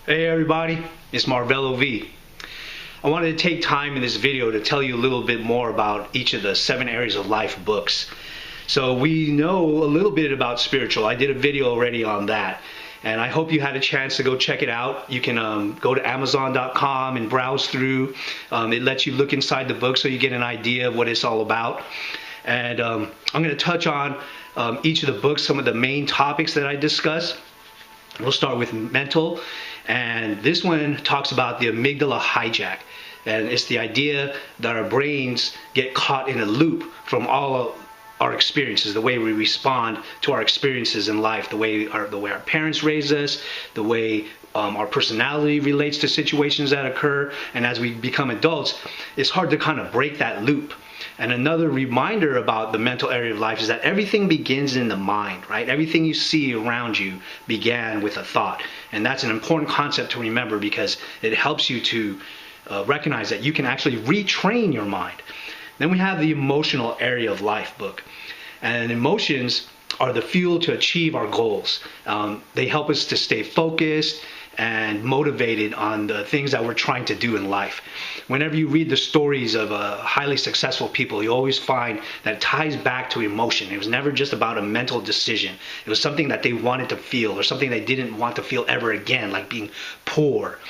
Hey everybody, it's Marvello V. I wanted to take time in this video to tell you a little bit more about each of the 7 areas of life books. So we know a little bit about spiritual. I did a video already on that, and I hope you had a chance to go check it out. You can go to Amazon.com and browse through. It lets you look inside the book so you get an idea of what it's all about. And I'm going to touch on each of the books, some of the main topics that I discuss. We'll start with mental, and this one talks about the amygdala hijack. And it's the idea that our brains get caught in a loop from all of our experiences, the way we respond to our experiences in life, the way our parents raised us, the way our personality relates to situations that occur. And as we become adults, it's hard to kind of break that loop. And another reminder about the mental area of life is that everything begins in the mind, right? Everything you see around you began with a thought. And that's an important concept to remember because it helps you to recognize that you can actually retrain your mind. Then we have the emotional area of life book. And emotions are the fuel to achieve our goals. They help us to stay focused and motivated on the things that we're trying to do in life. Whenever you read the stories of highly successful people, you always find that it ties back to emotion. It was never just about a mental decision. It was something that they wanted to feel or something they didn't want to feel ever again, like being poor.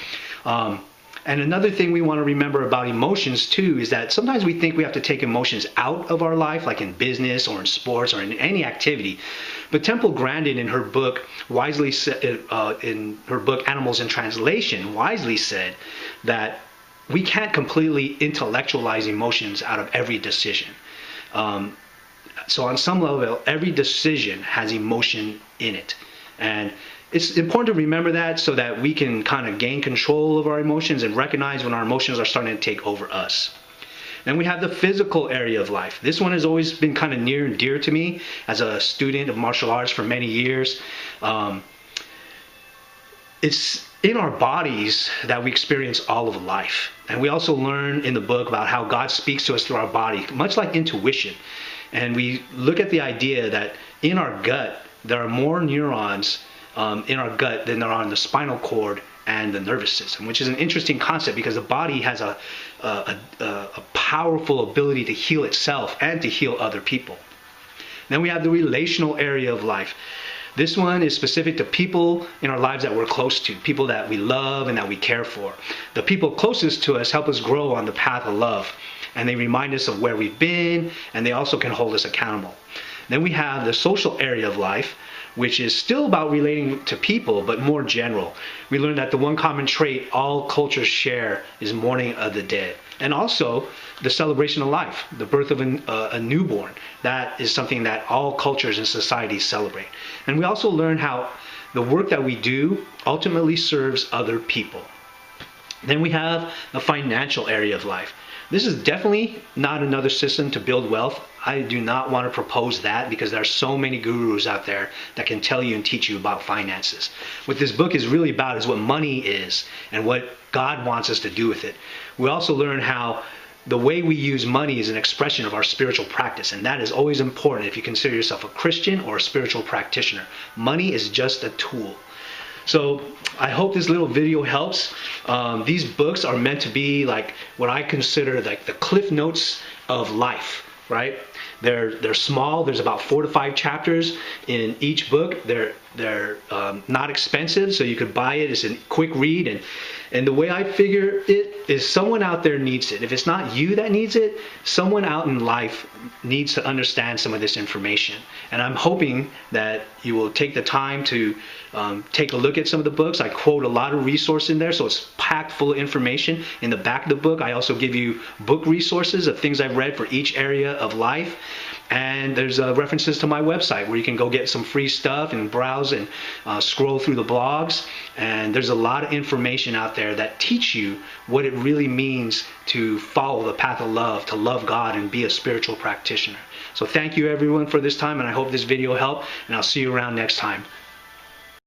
And another thing we want to remember about emotions too is that sometimes we think we have to take emotions out of our life, like in business or in sports or in any activity. But Temple Grandin, in her book, wisely said, in her book Animals in Translation, wisely said that we can't completely intellectualize emotions out of every decision. So on some level, every decision has emotion in it. And it's important to remember that so that we can kind of gain control of our emotions and recognize when our emotions are starting to take over us. Then we have the physical area of life. This one has always been kind of near and dear to me as a student of martial arts for many years. It's in our bodies that we experience all of life. And we also learn in the book about how God speaks to us through our body, much like intuition. And we look at the idea that in our gut, there are more neurons in our gut than there are in the spinal cord and the nervous system, which is an interesting concept because the body has a powerful ability to heal itself and to heal other people. Then we have the relational area of life. This one is specific to people in our lives that we're close to, people that we love and that we care for. The people closest to us help us grow on the path of love, and they remind us of where we've been, and they also can hold us accountable. Then we have the social area of life, which is still about relating to people, but more general. We learned that the one common trait all cultures share is mourning of the dead. And also the celebration of life, the birth of a newborn. That is something that all cultures and societies celebrate. And we also learn how the work that we do ultimately serves other people. Then we have the financial area of life. This is definitely not another system to build wealth. I do not want to propose that because there are so many gurus out there that can tell you and teach you about finances. What this book is really about is what money is and what God wants us to do with it. We also learn how the way we use money is an expression of our spiritual practice, and that is always important if you consider yourself a Christian or a spiritual practitioner. Money is just a tool. So I hope this little video helps. These books are meant to be like what I consider like the cliff notes of life, right? They're small. There's about 4 to 5 chapters in each book. They're not expensive, so you could buy it. It's a quick read, and the way I figure it is someone out there needs it. If it's not you that needs it, someone out in life needs to understand some of this information. And I'm hoping that you will take the time to take a look at some of the books. I quote a lot of resources in there, so it's packed full of information. In the back of the book, I also give you book resources of things I've read for each area of life. And there's references to my website where you can go get some free stuff and browse and scroll through the blogs. And there's a lot of information out there that teach you what it really means to follow the path of love, to love God and be a spiritual practitioner. So thank you everyone for this time, and I hope this video helped, and I'll see you around next time.